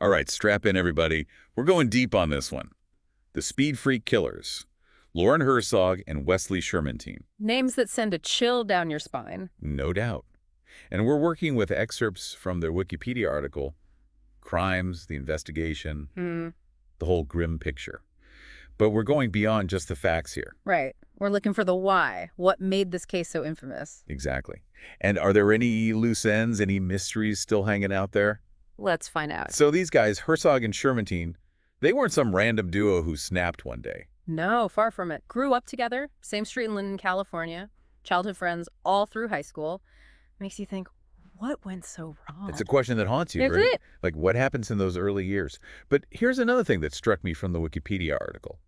All right, strap in, everybody. We're going deep on this one. The Speed Freak Killers, Loren Herzog and Wesley Shermantine. Names that send a chill down your spine. No doubt. And we're working with excerpts from their Wikipedia article, crimes, the investigation, the whole grim picture. But we're going beyond just the facts here. Right. We're looking for the why. What made this case so infamous? Exactly. And are there any loose ends, any mysteries still hanging out there? Let's find out. So these guys, Herzog and Shermantine, they weren't some random duo who snapped one day. No, far from it. Grew up together, same street in Linden, California, childhood friends all through high school. Makes you think, what went so wrong? It's a question that haunts you, Is right? it? Like, what happens in those early years? But here's another thing that struck me from the Wikipedia article.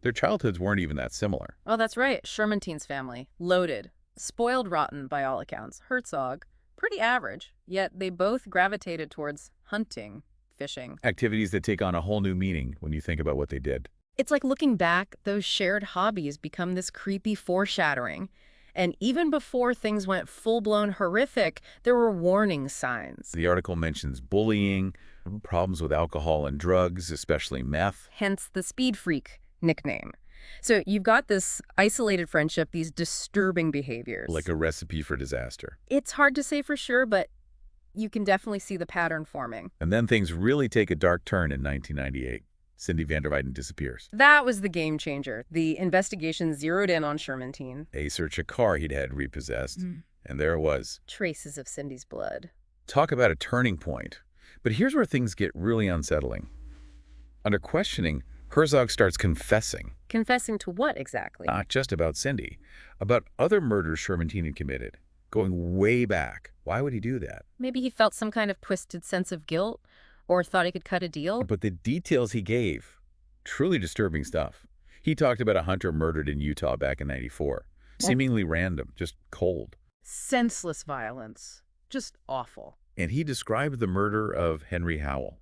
Their childhoods weren't even that similar. Oh, that's right. Shermantine's family. Loaded. Spoiled rotten by all accounts. Herzog. Pretty average. Yet they both gravitated towards hunting, fishing. Activities that take on a whole new meaning when you think about what they did. It's like looking back, those shared hobbies become this creepy foreshadowing. And even before things went full-blown horrific, there were warning signs. The article mentions bullying, problems with alcohol and drugs, especially meth. Hence the Speed Freak nickname. So you've got this isolated friendship, these disturbing behaviors. Like a recipe for disaster. It's hard to say for sure, but you can definitely see the pattern forming. And then things really take a dark turn in 1998. Cindy van der Weyden disappears. That was the game changer. The investigation zeroed in on Shermantine. They search a car he'd had repossessed, and there it was. Traces of Cindy's blood. Talk about a turning point. But here's where things get really unsettling. Under questioning, Herzog starts confessing. Confessing to what exactly? Not just about Cindy, about other murders Shermantine had committed, going way back. Why would he do that? Maybe he felt some kind of twisted sense of guilt, or thought he could cut a deal. But the details he gave, truly disturbing stuff. He talked about a hunter murdered in Utah back in '94. Seemingly random, just cold. Senseless violence. Just awful. And he described the murder of Henry Howell.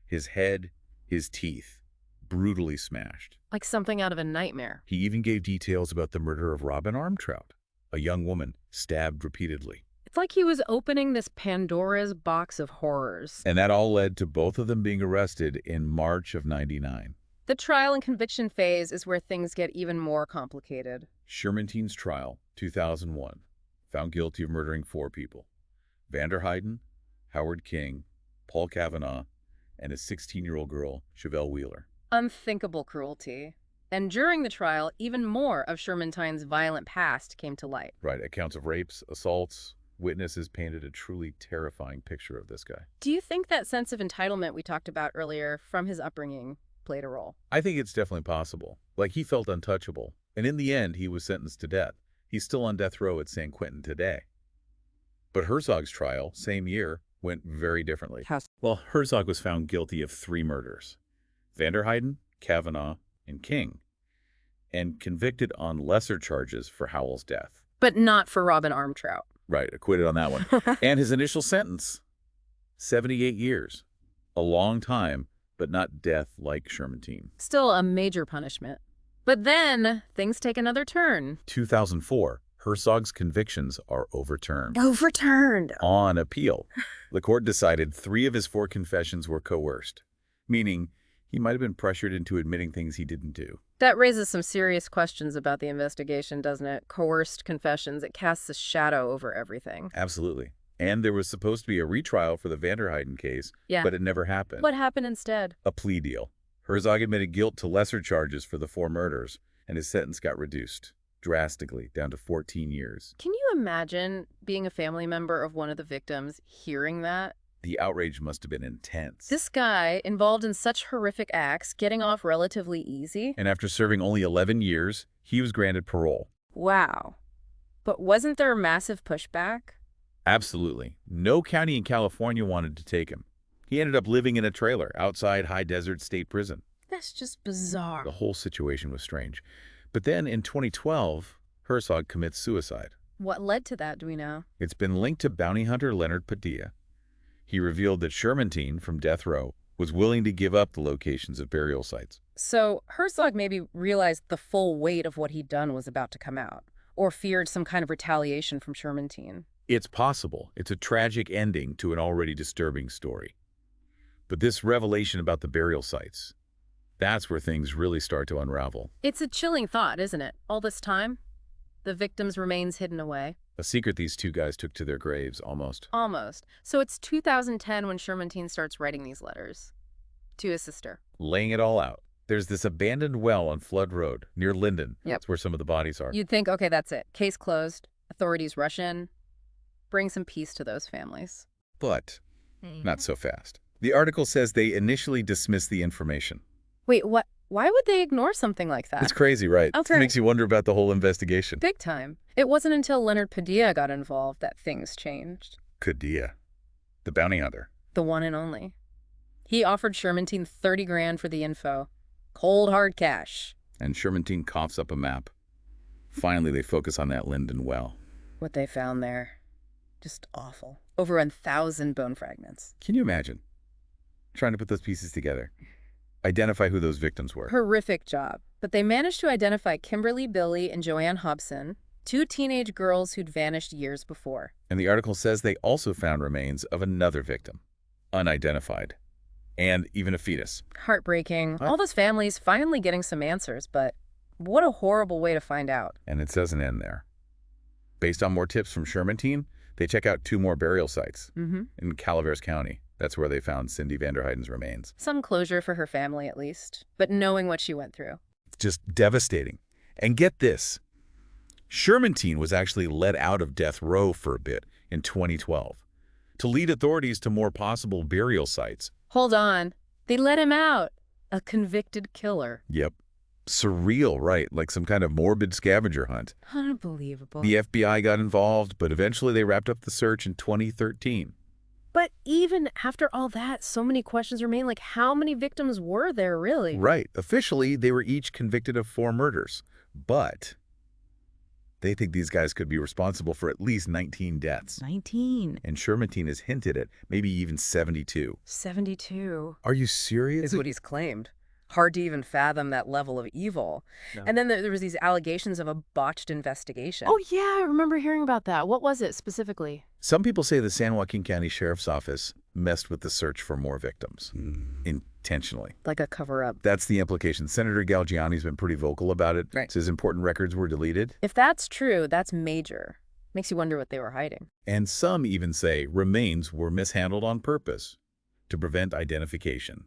His head, his teeth, brutally smashed. Like something out of a nightmare. He even gave details about the murder of Robin Armtrout, a young woman stabbed repeatedly. It's like he was opening this Pandora's box of horrors. And that all led to both of them being arrested in March of '99. The trial and conviction phase is where things get even more complicated. Shermantine's trial, 2001, found guilty of murdering 4 people. Van der Weyden, Howard King, Paul Kavanaugh, and his 16-year-old girl, Chevelle Wheeler. Unthinkable cruelty. And during the trial, even more of Shermantine's violent past came to light. Right, accounts of rapes, assaults. Witnesses painted a truly terrifying picture of this guy. Do you think that sense of entitlement we talked about earlier from his upbringing played a role? I think it's definitely possible. Like, he felt untouchable. And in the end, he was sentenced to death. He's still on death row at San Quentin today. But Herzog's trial, same year, went very differently. Well, Herzog was found guilty of 3 murders. Van der Weyden, Kavanaugh, and King. And convicted on lesser charges for Howell's death. But not for Robin Armtrout. Right, acquitted on that one. And his initial sentence, 78 years. A long time, but not death like Shermantine. Still a major punishment. But then things take another turn. 2004, Herzog's convictions are overturned. Overturned. On appeal, the court decided 3 of his 4 confessions were coerced, meaning he might have been pressured into admitting things he didn't do. That raises some serious questions about the investigation, doesn't it? Coerced confessions, it casts a shadow over everything. Absolutely. And there was supposed to be a retrial for the Van der Weyden case, but it never happened. What happened instead? A plea deal. Herzog admitted guilt to lesser charges for the 4 murders, and his sentence got reduced drastically, down to 14 years. Can you imagine being a family member of one of the victims, hearing that? The outrage must have been intense. This guy, involved in such horrific acts, getting off relatively easy? And after serving only 11 years, he was granted parole. Wow. But wasn't there a massive pushback? Absolutely. No county in California wanted to take him. He ended up living in a trailer outside High Desert State Prison. That's just bizarre. The whole situation was strange. But then in 2012, Herzog commits suicide. What led to that, do we know? It's been linked to bounty hunter Leonard Padilla. He revealed that Shermantine from death row was willing to give up the locations of burial sites. So Herzog maybe realized the full weight of what he'd done was about to come out, or feared some kind of retaliation from Shermantine. It's possible. It's a tragic ending to an already disturbing story. But this revelation about the burial sites, that's where things really start to unravel. It's a chilling thought, isn't it? All this time, the victim's remains hidden away. A secret these two guys took to their graves, almost. Almost. So it's 2010 when Shermantine starts writing these letters to his sister. Laying it all out. There's this abandoned well on Flood Road near Linden. Yep. That's where some of the bodies are. You'd think, okay, that's it. Case closed. Authorities rush in. Bring some peace to those families. But not so fast. The article says they initially dismissed the information. Wait, what? Why would they ignore something like that? It's crazy, right? Okay. It makes you wonder about the whole investigation. Big time. It wasn't until Leonard Padilla got involved that things changed. Padilla, the bounty hunter. The one and only. He offered Shermantine 30 grand for the info. Cold, hard cash. And Shermantine coughs up a map. Finally, they focus on that Linden well. What they found there, just awful. Over 1,000 bone fragments. Can you imagine trying to put those pieces together? Identify who those victims were. Horrific job. But they managed to identify Kimberly Billy and Joanne Hobson, two teenage girls who'd vanished years before. And the article says they also found remains of another victim, unidentified, and even a fetus. Heartbreaking. What? All those families finally getting some answers, but what a horrible way to find out. And it doesn't end there. Based on more tips from Shermantine, they check out 2 more burial sites in Calaveras County. That's where they found Cindy Vanderheiden's remains. Some closure for her family, at least. But knowing what she went through. It's just devastating. And get this. Shermantine was actually let out of death row for a bit in 2012 to lead authorities to more possible burial sites. Hold on. They let him out. A convicted killer. Yep. Surreal, right? Like some kind of morbid scavenger hunt. Unbelievable. The FBI got involved, but eventually they wrapped up the search in 2013. But even after all that, so many questions remain. Like, how many victims were there, really? Right. Officially, they were each convicted of 4 murders. But they think these guys could be responsible for at least 19 deaths. 19. And Shermantine has hinted at maybe even 72. 72. Are you serious? Is what he's claimed. Hard to even fathom that level of evil. No. And then there was these allegations of a botched investigation. Oh, yeah, I remember hearing about that. What was it specifically? Some people say the San Joaquin County Sheriff's Office messed with the search for more victims. Intentionally. Like a cover-up. That's the implication. Senator Galgiani's been pretty vocal about it. Right. Says important records were deleted. If that's true, that's major. Makes you wonder what they were hiding. And some even say remains were mishandled on purpose to prevent identification.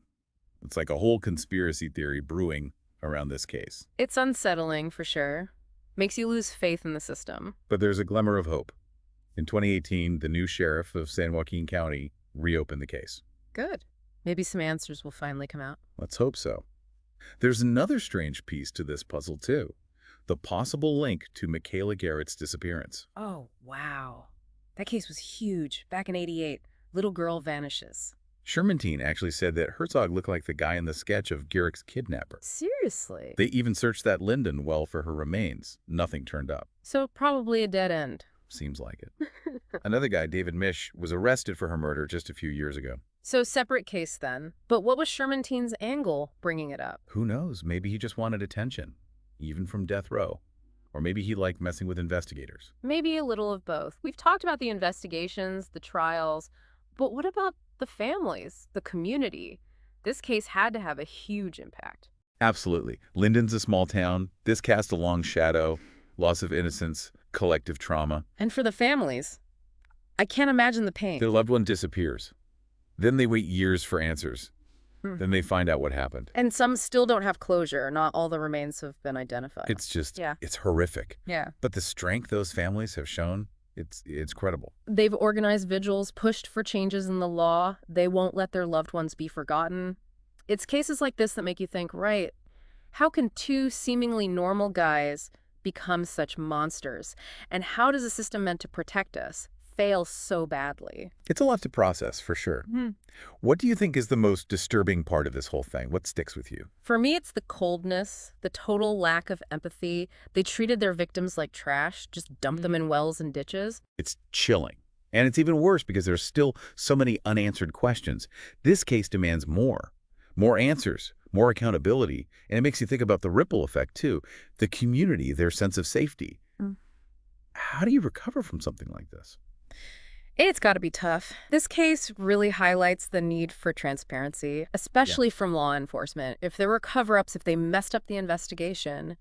It's like a whole conspiracy theory brewing around this case. It's unsettling, for sure. Makes you lose faith in the system. But there's a glimmer of hope. In 2018, the new sheriff of San Joaquin County reopened the case. Good. Maybe some answers will finally come out. Let's hope so. There's another strange piece to this puzzle, too. The possible link to Michaela Garrett's disappearance. Oh, wow. That case was huge. Back in '88, little girl vanishes. Shermantine actually said that Herzog looked like the guy in the sketch of Garrick's kidnapper. Seriously? They even searched that Linden well for her remains. Nothing turned up. So probably a dead end. Seems like it. Another guy, David Misch, was arrested for her murder just a few years ago. So separate case then. But what was Shermantine's angle bringing it up? Who knows? Maybe he just wanted attention, even from death row. Or maybe he liked messing with investigators. Maybe a little of both. We've talked about the investigations, the trials, but what about the families, the community? This case had to have a huge impact. Absolutely. Linden's a small town. This cast a long shadow, loss of innocence, collective trauma. And for the families, I can't imagine the pain. Their loved one disappears. Then they wait years for answers. Then they find out what happened. And some still don't have closure. Not all the remains have been identified. It's just, Yeah. It's horrific. Yeah. But the strength those families have shown, it's credible. They've organized vigils, pushed for changes in the law. They won't let their loved ones be forgotten. It's cases like this that make you think, right, how can 2 seemingly normal guys become such monsters? And how does a system meant to protect us fail so badly? It's a lot to process, for sure. What do you think is the most disturbing part of this whole thing? What sticks with you? For me, it's the coldness, the total lack of empathy. They treated their victims like trash, just dumped them in wells and ditches. It's chilling. And it's even worse because there's still so many unanswered questions. This case demands more answers, more accountability, and it makes you think about the ripple effect, too. The community, their sense of safety. How do you recover from something like this? It's got to be tough. This case really highlights the need for transparency, especially from law enforcement. If there were cover-ups, if they messed up the investigation,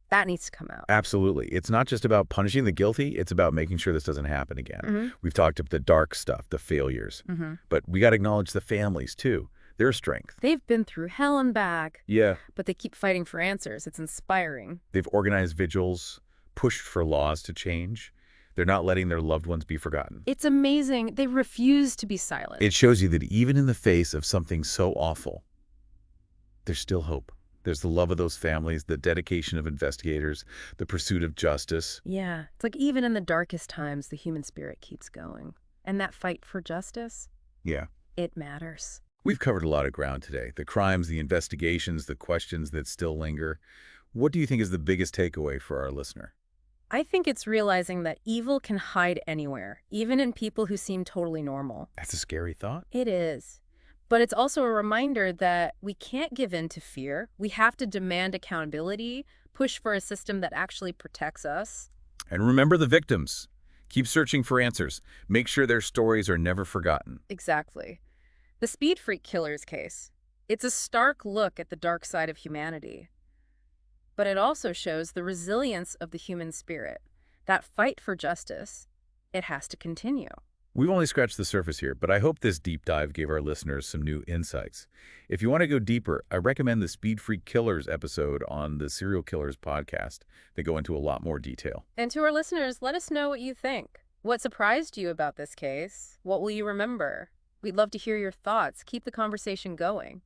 that needs to come out. Absolutely. It's not just about punishing the guilty, it's about making sure this doesn't happen again. We've talked about the dark stuff, the failures, but we got to acknowledge the families too, their strength. They've been through hell and back. Yeah. But they keep fighting for answers. It's inspiring. They've organized vigils, pushed for laws to change. They're not letting their loved ones be forgotten. It's amazing. They refuse to be silent. It shows you that even in the face of something so awful, there's still hope. There's the love of those families, the dedication of investigators, the pursuit of justice. Yeah. It's like even in the darkest times, the human spirit keeps going. And that fight for justice? Yeah. It matters. We've covered a lot of ground today. The crimes, the investigations, the questions that still linger. What do you think is the biggest takeaway for our listener? I think it's realizing that evil can hide anywhere, even in people who seem totally normal. That's a scary thought. It is. But it's also a reminder that we can't give in to fear. We have to demand accountability, push for a system that actually protects us. And remember the victims. Keep searching for answers. Make sure their stories are never forgotten. Exactly. The Speed Freak Killers case. It's a stark look at the dark side of humanity. But it also shows the resilience of the human spirit. That fight for justice, it has to continue. We've only scratched the surface here, but I hope this deep dive gave our listeners some new insights. If you want to go deeper, I recommend the Speed Freak Killers episode on the Serial Killers podcast. They go into a lot more detail. And to our listeners, let us know what you think. What surprised you about this case? What will you remember? We'd love to hear your thoughts. Keep the conversation going.